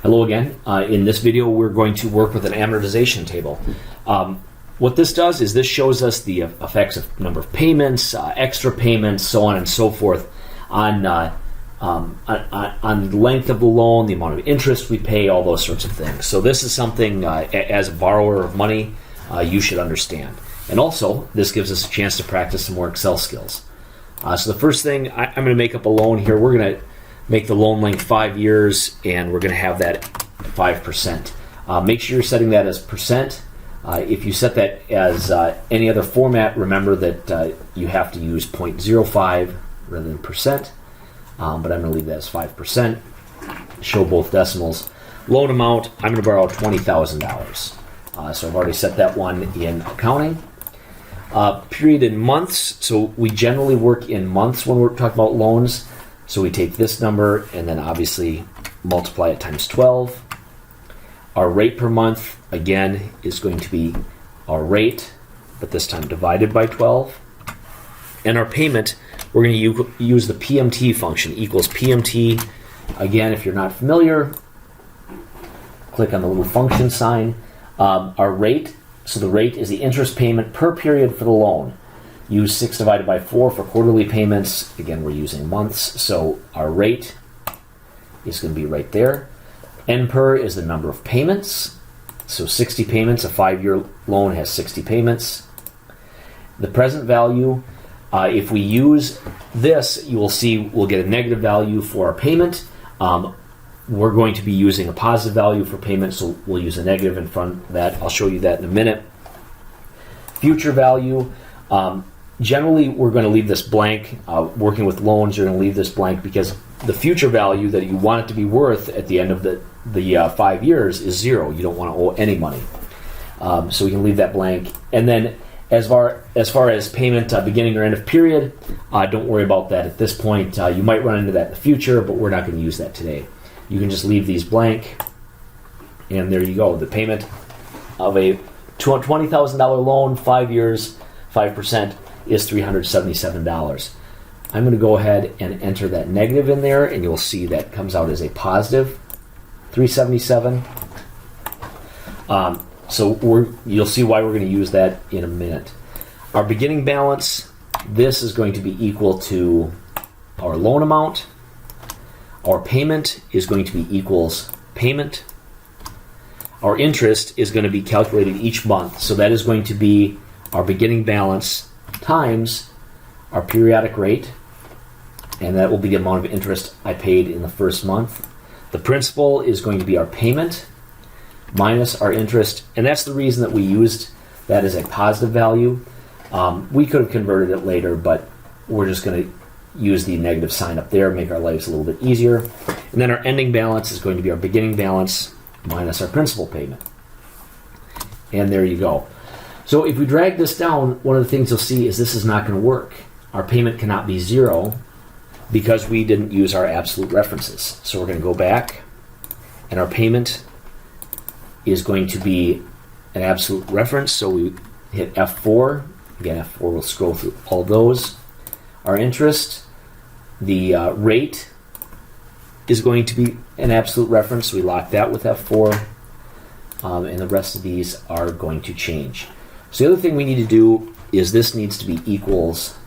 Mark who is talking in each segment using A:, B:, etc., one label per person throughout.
A: Hello again. In this video, we're going to work with an amortization table. What this does is this shows us the effects of number of payments, extra payments, so on and so forth on the length of the loan, the amount of interest we pay, all those sorts of things. So this is something, as a borrower of money, you should understand. And also, this gives us a chance to practice some more Excel skills. So the first thing, I'm going to make up a loan here. We're going to make the loan length 5 years, and we're going to have that 5%. Make sure you're setting that as percent. If you set that as any other format, remember that you have to use 0.05 rather than percent. But I'm going to leave that as 5%. Show both decimals. Loan amount, I'm going to borrow $20,000. So I've already set that one in accounting. Period in months. So we generally work in months when we're talking about loans. So we take this number and then obviously multiply it times 12. Our rate per month, again, is going to be our rate, but this time divided by 12. And our payment, we're going to use the PMT function, equals PMT. Again, if you're not familiar, click on the little function sign. Our rate, so the rate is the interest payment per period for the loan. Use 6 divided by 4 for quarterly payments. Again, we're using months, so our rate is going to be right there. N per is the number of payments. So 60 payments, a 5-year loan has 60 payments. The present value, if we use this, you will see we'll get a negative value for our payment. We're going to be using a positive value for payment, so we'll use a negative in front of that. I'll show you that in a minute. Future value, generally we're going to leave this blank. Working with loans, you're going to leave this blank because the future value that you want it to be worth at the end of the 5 years is 0. You don't want to owe any money. So we can leave that blank. And then as far as payment beginning or end of period, don't worry about that at this point. You might run into that in the future, but we're not going to use that today. You can just leave these blank, and there you go. The payment of a $20,000 loan, 5 years, 5%, is $377. I'm going to go ahead and enter that negative in there, and you'll see that comes out as a positive $377. So you'll see why we're going to use that in a minute. Our beginning balance, this is going to be equal to our loan amount. Our payment is going to be equals payment. Our interest is going to be calculated each month. So that is going to be our beginning balance times our periodic rate. And that will be the amount of interest I paid in the first month. The principal is going to be our payment minus our interest. And that's the reason that we used that as a positive value. We could have converted it later, but we're just going to use the negative sign up there, make our lives a little bit easier. And then our ending balance is going to be our beginning balance minus our principal payment. And there you go. So if we drag this down, one of the things you'll see is this is not going to work. Our payment cannot be 0 because we didn't use our absolute references. So we're going to go back, and our payment is going to be an absolute reference. So we hit F4. Again, F4 will scroll through all those. Our interest, the rate is going to be an absolute reference. We lock that with F4, and the rest of these are going to change. So the other thing we need to do is this needs to be equals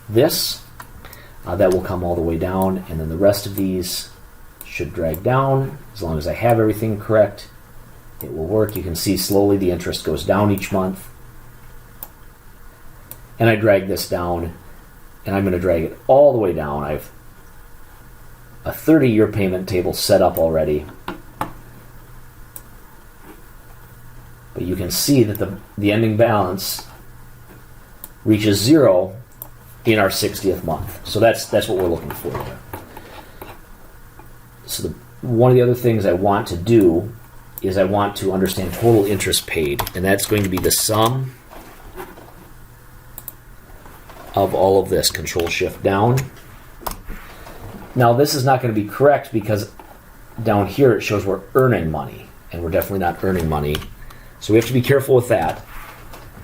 A: this. That will come all the way down, and then the rest of these should drag down. As long as I have everything correct, it will work. You can see slowly the interest goes down each month. And I drag this down, and I'm going to drag it all the way down. I have a 30-year payment table set up already. But you can see that the ending balance reaches 0 in our 60th month. So that's what we're looking for there. So one of the other things I want to do is I want to understand total interest paid, and that's going to be the sum of all of this. Control Shift down. Now this is not going to be correct because down here it shows we're earning money, and we're definitely not earning money. So we have to be careful with that,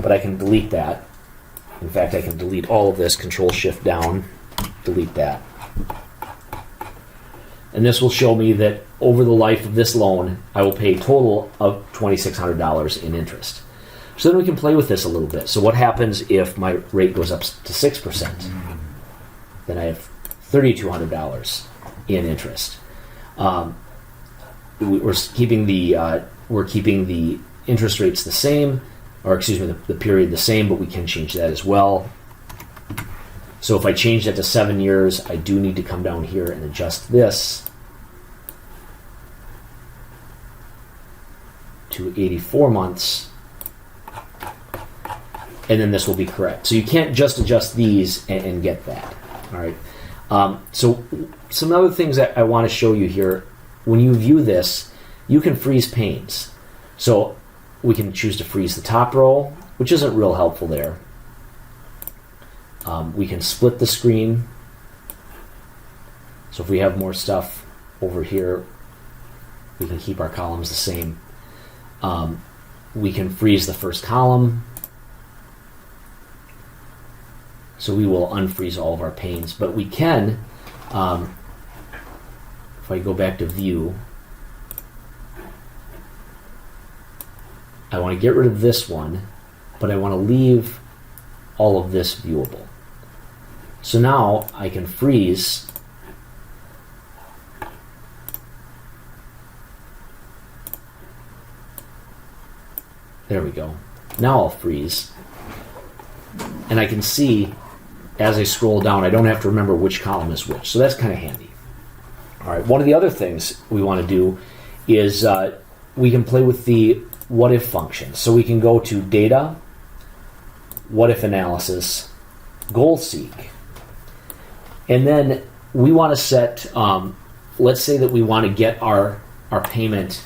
A: but I can delete that. In fact, I can delete all of this. Control Shift down, delete that. And this will show me that over the life of this loan, I will pay a total of $2,600 in interest. So then we can play with this a little bit. So what happens if my rate goes up to 6%? Then I have $3,200 in interest. We're keeping the interest rates the same, or excuse me, the period the same, but we can change that as well. So if I change that to 7 years, I do need to come down here and adjust this to 84 months, and then this will be correct. So you can't just adjust these and get that. All right. So some other things that I want to show you here. When you view this, you can freeze panes. So we can choose to freeze the top row, which isn't real helpful there. We can split the screen. So if we have more stuff over here, we can keep our columns the same. We can freeze the first column. So we will unfreeze all of our panes. But we can, if I go back to view, I want to get rid of this one, but I want to leave all of this viewable. So now I can freeze there we go. Now I'll freeze, and I can see as I scroll down, I don't have to remember which column is which, so that's kind of handy. All right, one of the other things we want to do is we can play with the what if function. So we can go to data, what if analysis, goal seek, and then we want to set, let's say that we want to get our payment,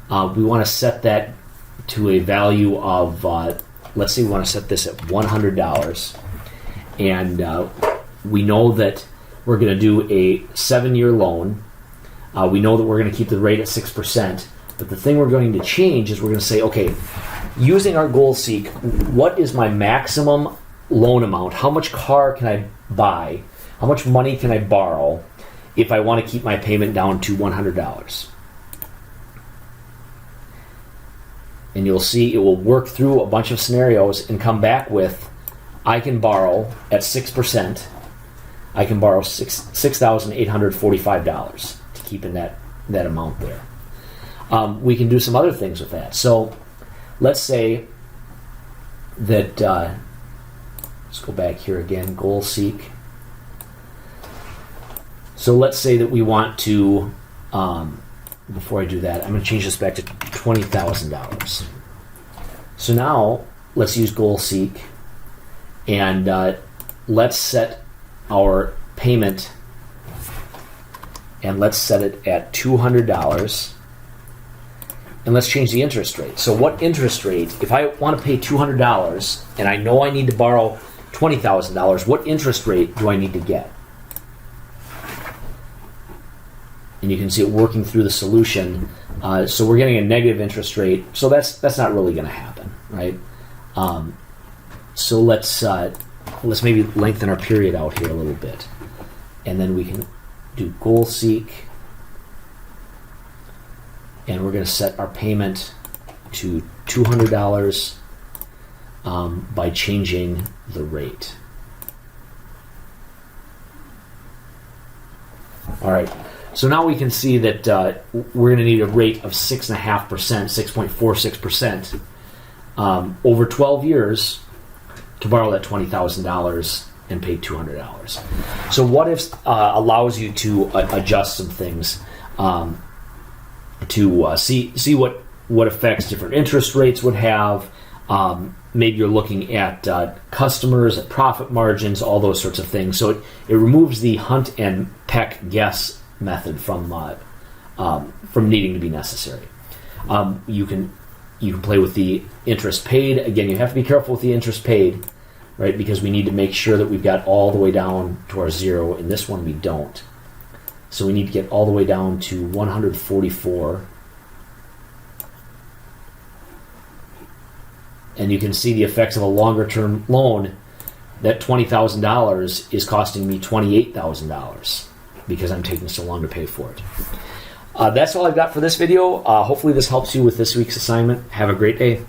A: we want to set that to a value of, let's say we want to set this at $100, and we know that we're going to do a 7-year loan. We know that we're going to keep the rate at 6%, but the thing we're going to change is we're going to say, okay, using our goal seek, what is my maximum loan amount? How much car can I buy? How much money can I borrow if I want to keep my payment down to $100? And you'll see it will work through a bunch of scenarios and come back with, I can borrow at 6%, I can borrow $6,845 to keep in that amount there. We can do some other things with that. So let's say that, let's go back here again, goal seek. So let's say that we want to, before I do that, I'm going to change this back to $20,000. So now let's use goal seek, and let's set our payment, and let's set it at $200, and let's change the interest rate. So what interest rate, if I want to pay $200 and I know I need to borrow $20,000, what interest rate do I need to get? And you can see it working through the solution. So we're getting a negative interest rate, so that's not really going to happen, right? So let's maybe lengthen our period out here a little bit, and then we can do goal seek, and we're going to set our payment to $200 by changing the rate. All right. So now we can see that we're going to need a rate of 6.5%, 6.46% over 12 years to borrow that $20,000 and pay $200. So what if allows you to adjust some things to see what effects different interest rates would have. Maybe you're looking at customers, at profit margins, all those sorts of things. So it removes the hunt and peck guess method from needing to be necessary. You can play with the interest paid. Again, you have to be careful with the interest paid, right? Because we need to make sure that we've got all the way down to our zero. In this one, we don't. So we need to get all the way down to 144. And you can see the effects of a longer term loan. That $20,000 is costing me $28,000. because I'm taking so long to pay for it. That's all I've got for this video. Hopefully this helps you with this week's assignment. Have a great day.